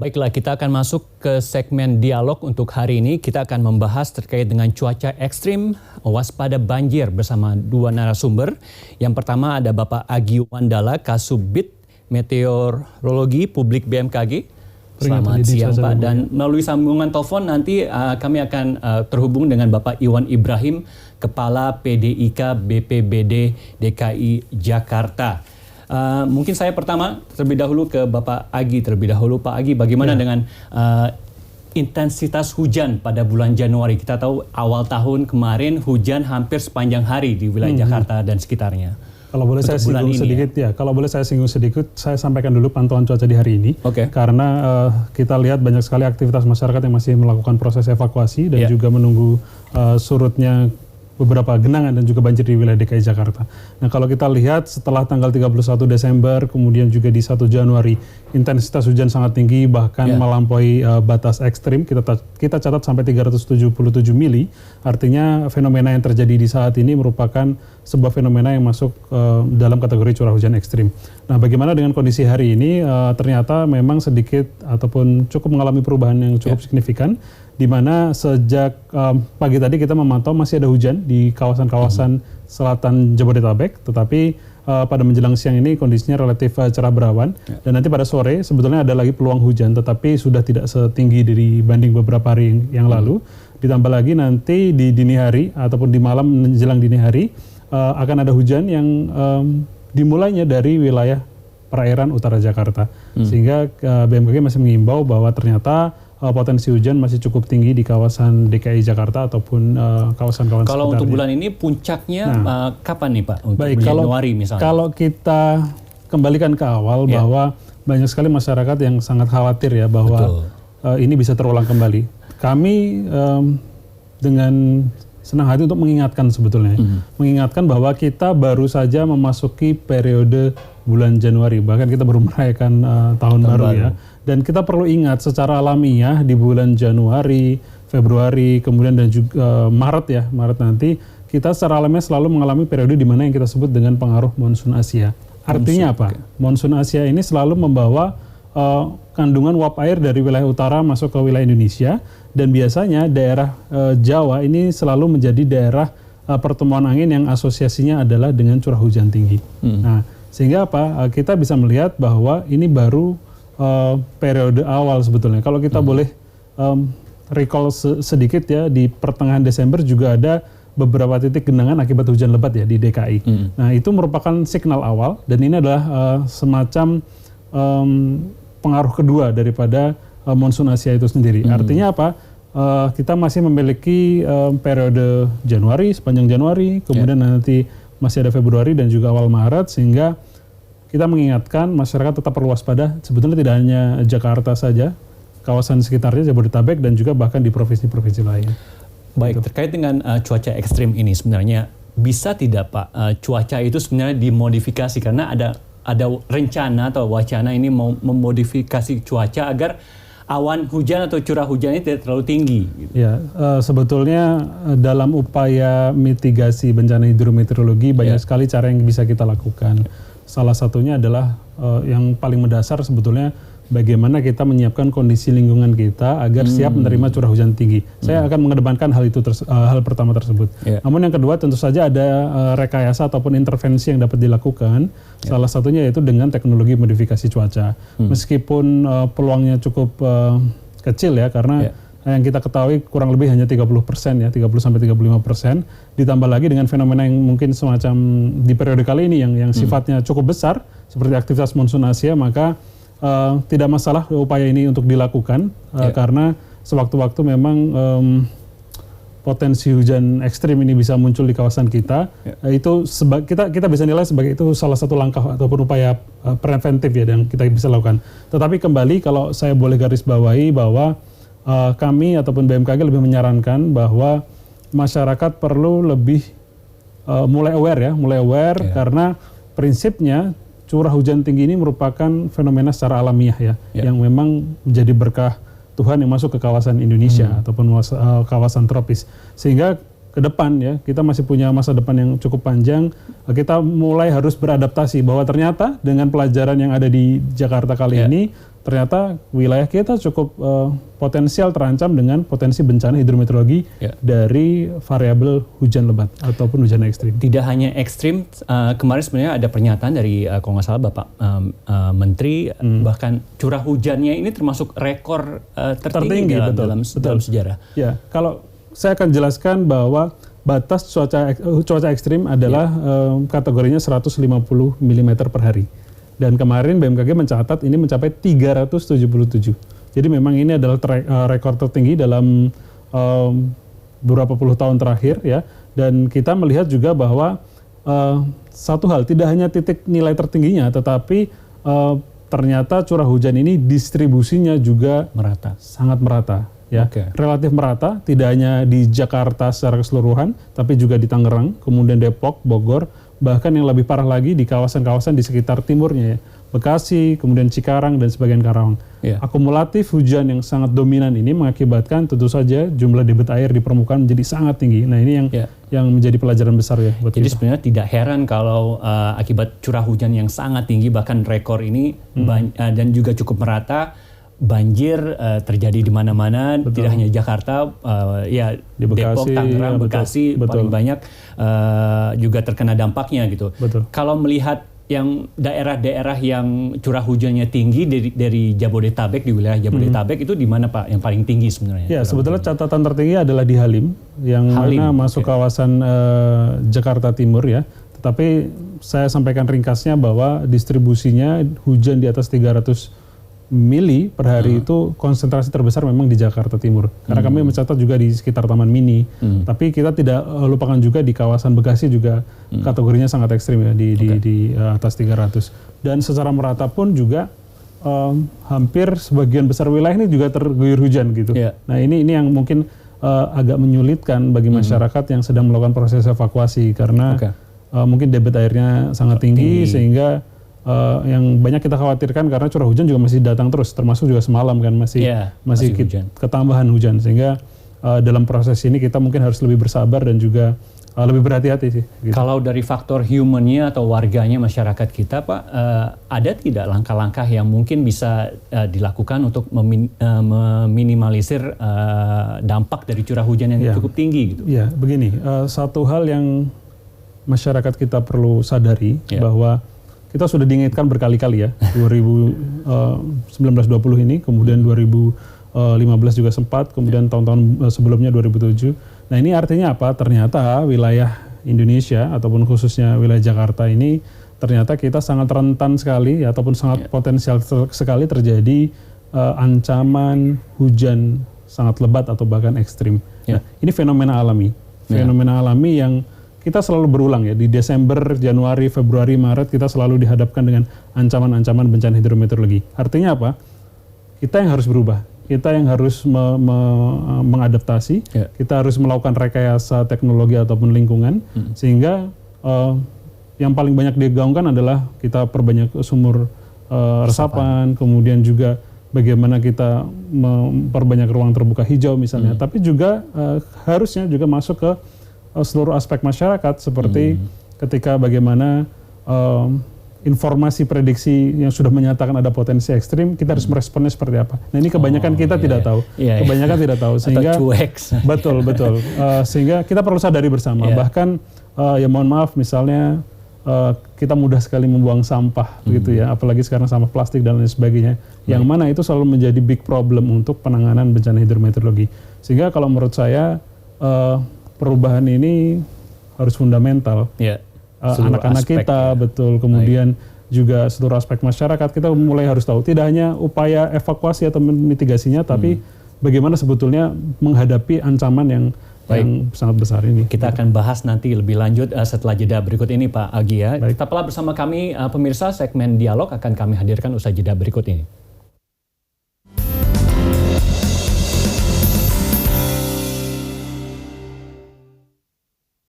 Baiklah, kita akan masuk ke segmen dialog untuk hari ini. Kita akan membahas terkait dengan cuaca ekstrim, waspada banjir bersama dua narasumber. Yang pertama ada Bapak Agi Wandala, Kasubit Meteorologi Publik BMKG. Selamat siang Pak. Dan melalui sambungan telepon nanti kami akan terhubung dengan Bapak Iwan Ibrahim, Kepala PDIK BPBD DKI Jakarta. Mungkin saya pertama terlebih dahulu ke Bapak Agi terlebih dahulu. Pak Agi, bagaimana dengan intensitas hujan pada bulan Januari? Kita tahu awal tahun kemarin hujan hampir sepanjang hari di wilayah Jakarta dan sekitarnya. Kalau boleh saya singgung sedikit kalau boleh saya singgung sedikit, saya sampaikan dulu pantauan cuaca di hari ini. Karena kita lihat banyak sekali aktivitas masyarakat yang masih melakukan proses evakuasi dan juga menunggu surutnya beberapa genangan dan juga banjir di wilayah DKI Jakarta. Nah, kalau kita lihat setelah tanggal 31 Desember, kemudian juga di 1 Januari, intensitas hujan sangat tinggi, bahkan melampaui batas ekstrim. Kita catat sampai 377 mili. Artinya fenomena yang terjadi di saat ini merupakan sebuah fenomena yang masuk dalam kategori curah hujan ekstrim. Nah, bagaimana dengan kondisi hari ini? Ternyata memang sedikit ataupun cukup mengalami perubahan yang cukup signifikan, di mana sejak pagi tadi kita memantau masih ada hujan di kawasan-kawasan selatan Jabodetabek, tetapi pada menjelang siang ini kondisinya relatif cerah berawan, dan nanti pada sore sebetulnya ada lagi peluang hujan, tetapi sudah tidak setinggi dibanding beberapa hari yang lalu. Ditambah lagi nanti di dini hari ataupun di malam menjelang dini hari akan ada hujan yang dimulainya dari wilayah perairan utara Jakarta, sehingga BMKG masih mengimbau bahwa ternyata potensi hujan masih cukup tinggi di kawasan DKI Jakarta ataupun kawasan-kawasan sekitarnya. Kalau untuk bulan ini puncaknya kapan nih Pak? Untuk baik, Januari misalnya. Kalau kita kembalikan ke awal bahwa banyak sekali masyarakat yang sangat khawatir ya bahwa ini bisa terulang kembali. Kami dengan senang hati untuk mengingatkan sebetulnya, mengingatkan bahwa kita baru saja memasuki periode bulan Januari, bahkan kita baru merayakan tahun baru ya. Dan kita perlu ingat secara alamiah di bulan Januari, Februari, kemudian dan juga Maret nanti, kita secara alamiah selalu mengalami periode di mana yang kita sebut dengan pengaruh monsun Asia. Artinya apa? Monsun Asia ini selalu membawa kandungan uap air dari wilayah utara masuk ke wilayah Indonesia, dan biasanya daerah Jawa ini selalu menjadi daerah pertemuan angin yang asosiasinya adalah dengan curah hujan tinggi. Nah, sehingga apa? Kita bisa melihat bahwa ini baru periode awal sebetulnya. Kalau kita boleh recall sedikit ya, di pertengahan Desember juga ada beberapa titik genangan akibat hujan lebat ya di DKI. Nah, itu merupakan signal awal, dan ini adalah semacam pengaruh kedua daripada monsun Asia itu sendiri. Artinya apa? Kita masih memiliki periode Januari, sepanjang Januari, kemudian nanti masih ada Februari dan juga awal Maret, sehingga kita mengingatkan masyarakat tetap perlu waspada. Sebetulnya tidak hanya Jakarta saja, kawasan sekitarnya Jabodetabek dan juga bahkan di provinsi-provinsi lain. Baik, terkait dengan cuaca ekstrim ini sebenarnya bisa tidak Pak cuaca itu sebenarnya dimodifikasi, karena ada rencana atau wacana ini mau memodifikasi cuaca agar awan hujan atau curah hujan ini tidak terlalu tinggi. Ya, sebetulnya dalam upaya mitigasi bencana hidrometeorologi banyak sekali cara yang bisa kita lakukan. Salah satunya adalah yang paling mendasar sebetulnya bagaimana kita menyiapkan kondisi lingkungan kita agar siap menerima curah hujan tinggi. Saya akan mengedepankan hal itu hal pertama tersebut. Namun yang kedua tentu saja ada rekayasa ataupun intervensi yang dapat dilakukan. Salah satunya yaitu dengan teknologi modifikasi cuaca. Meskipun peluangnya cukup kecil ya, karena yang kita ketahui kurang lebih hanya 30% ya, 30-35%, ditambah lagi dengan fenomena yang mungkin semacam di periode kali ini yang sifatnya cukup besar seperti aktivitas monsun Asia, maka tidak masalah upaya ini untuk dilakukan karena sewaktu-waktu memang potensi hujan ekstrim ini bisa muncul di kawasan kita. Itu kita bisa nilai sebagai itu salah satu langkah ataupun upaya preventif ya yang kita bisa lakukan. Tetapi kembali kalau saya boleh garis bawahi bahwa kami ataupun BMKG lebih menyarankan bahwa masyarakat perlu lebih mulai aware karena prinsipnya curah hujan tinggi ini merupakan fenomena secara alamiah ya, yang memang menjadi berkah Tuhan yang masuk ke kawasan Indonesia ataupun kawasan tropis, sehingga ke depan ya, kita masih punya masa depan yang cukup panjang. Kita mulai harus beradaptasi bahwa ternyata dengan pelajaran yang ada di Jakarta kali ini, ternyata wilayah kita cukup potensial terancam dengan potensi bencana hidrometeorologi dari variabel hujan lebat ataupun hujan ekstrim. Tidak hanya ekstrim, kemarin sebenarnya ada pernyataan dari kalau nggak salah Bapak Menteri, bahkan curah hujannya ini termasuk rekor tertinggi dalam sejarah. Ya, kalau saya akan jelaskan bahwa batas cuaca ekstrim adalah kategorinya 150 mm per hari. Dan kemarin BMKG mencatat ini mencapai 377. Jadi memang ini adalah rekor tertinggi dalam beberapa puluh tahun terakhir ya. Dan kita melihat juga bahwa satu hal, tidak hanya titik nilai tertingginya, tetapi ternyata curah hujan ini distribusinya juga sangat merata. Ya, relatif merata, tidak hanya di Jakarta secara keseluruhan, tapi juga di Tangerang, kemudian Depok, Bogor, bahkan yang lebih parah lagi di kawasan-kawasan di sekitar timurnya, ya, Bekasi, kemudian Cikarang, dan sebagian Karawang. Akumulatif hujan yang sangat dominan ini mengakibatkan tentu saja jumlah debit air di permukaan menjadi sangat tinggi. Nah ini yang menjadi pelajaran besar ya buat Jadi kita. Sebenarnya tidak heran kalau akibat curah hujan yang sangat tinggi, bahkan rekor ini dan juga cukup merata, banjir terjadi di mana-mana, tidak hanya Jakarta, ya di Depok, Tangerang, Bekasi paling banyak juga terkena dampaknya gitu. Kalau melihat yang daerah-daerah yang curah hujannya tinggi dari Jabodetabek, di wilayah Jabodetabek itu di mana Pak yang paling tinggi sebenarnya? Ya, sebetulnya catatan tertinggi adalah di Halim, yang mana masuk kawasan Jakarta Timur ya. Tetapi saya sampaikan ringkasnya bahwa distribusinya hujan di atas 300 mili per hari itu konsentrasi terbesar memang di Jakarta Timur. Karena kami mencatat juga di sekitar Taman Mini. Tapi kita tidak lupakan juga di kawasan Bekasi juga kategorinya sangat ekstrim ya di atas 300. Dan secara merata pun juga hampir sebagian besar wilayah ini juga terguyur hujan gitu. Nah ini yang mungkin agak menyulitkan bagi masyarakat yang sedang melakukan proses evakuasi karena mungkin debit airnya sangat tinggi sehingga yang banyak kita khawatirkan karena curah hujan juga masih datang terus, termasuk juga semalam kan masih ketambahan hujan, sehingga dalam proses ini kita mungkin harus lebih bersabar dan juga lebih berhati-hati sih. Gitu. Kalau dari faktor humannya atau warganya masyarakat kita Pak, ada tidak langkah-langkah yang mungkin bisa dilakukan untuk meminimalisir dampak dari curah hujan yang cukup tinggi gitu? Ya, begini, satu hal yang masyarakat kita perlu sadari bahwa kita sudah diingatkan berkali-kali ya, 2019-20 ini, kemudian 2015 juga sempat, kemudian tahun-tahun sebelumnya 2007. Nah ini artinya apa? Ternyata wilayah Indonesia ataupun khususnya wilayah Jakarta ini ternyata kita sangat rentan sekali ataupun sangat potensial sekali terjadi ancaman hujan sangat lebat atau bahkan ekstrim. Nah, ini fenomena alami, fenomena alami yang kita selalu berulang ya, di Desember, Januari, Februari, Maret kita selalu dihadapkan dengan ancaman-ancaman bencana hidrometeorologi. Artinya apa? Kita yang harus berubah, kita yang harus mengadaptasi, kita harus melakukan rekayasa teknologi ataupun lingkungan, sehingga yang paling banyak digaungkan adalah kita perbanyak sumur resapan, kemudian juga bagaimana kita memperbanyak ruang terbuka hijau misalnya, tapi juga harusnya juga masuk ke seluruh aspek masyarakat seperti ketika bagaimana informasi prediksi yang sudah menyatakan ada potensi ekstrim, kita harus meresponnya seperti apa. Nah ini kebanyakan kita tidak tahu, kebanyakan tidak tahu, sehingga betul, sehingga kita perlu sadari bersama. Bahkan ya mohon maaf misalnya kita mudah sekali membuang sampah begitu ya, apalagi sekarang sampah plastik dan lain sebagainya, yang mana itu selalu menjadi big problem untuk penanganan bencana hidrometeorologi. Sehingga kalau menurut saya perubahan ini harus fundamental. Anak-anak kita, betul, kemudian juga seluruh aspek masyarakat kita mulai harus tahu. Tidak hanya upaya evakuasi atau mitigasinya, tapi bagaimana sebetulnya menghadapi ancaman yang sangat besar ini. Kita akan bahas nanti lebih lanjut setelah jeda berikut ini Pak Agi ya. Tetaplah bersama kami pemirsa, segmen dialog akan kami hadirkan usai jeda berikut ini.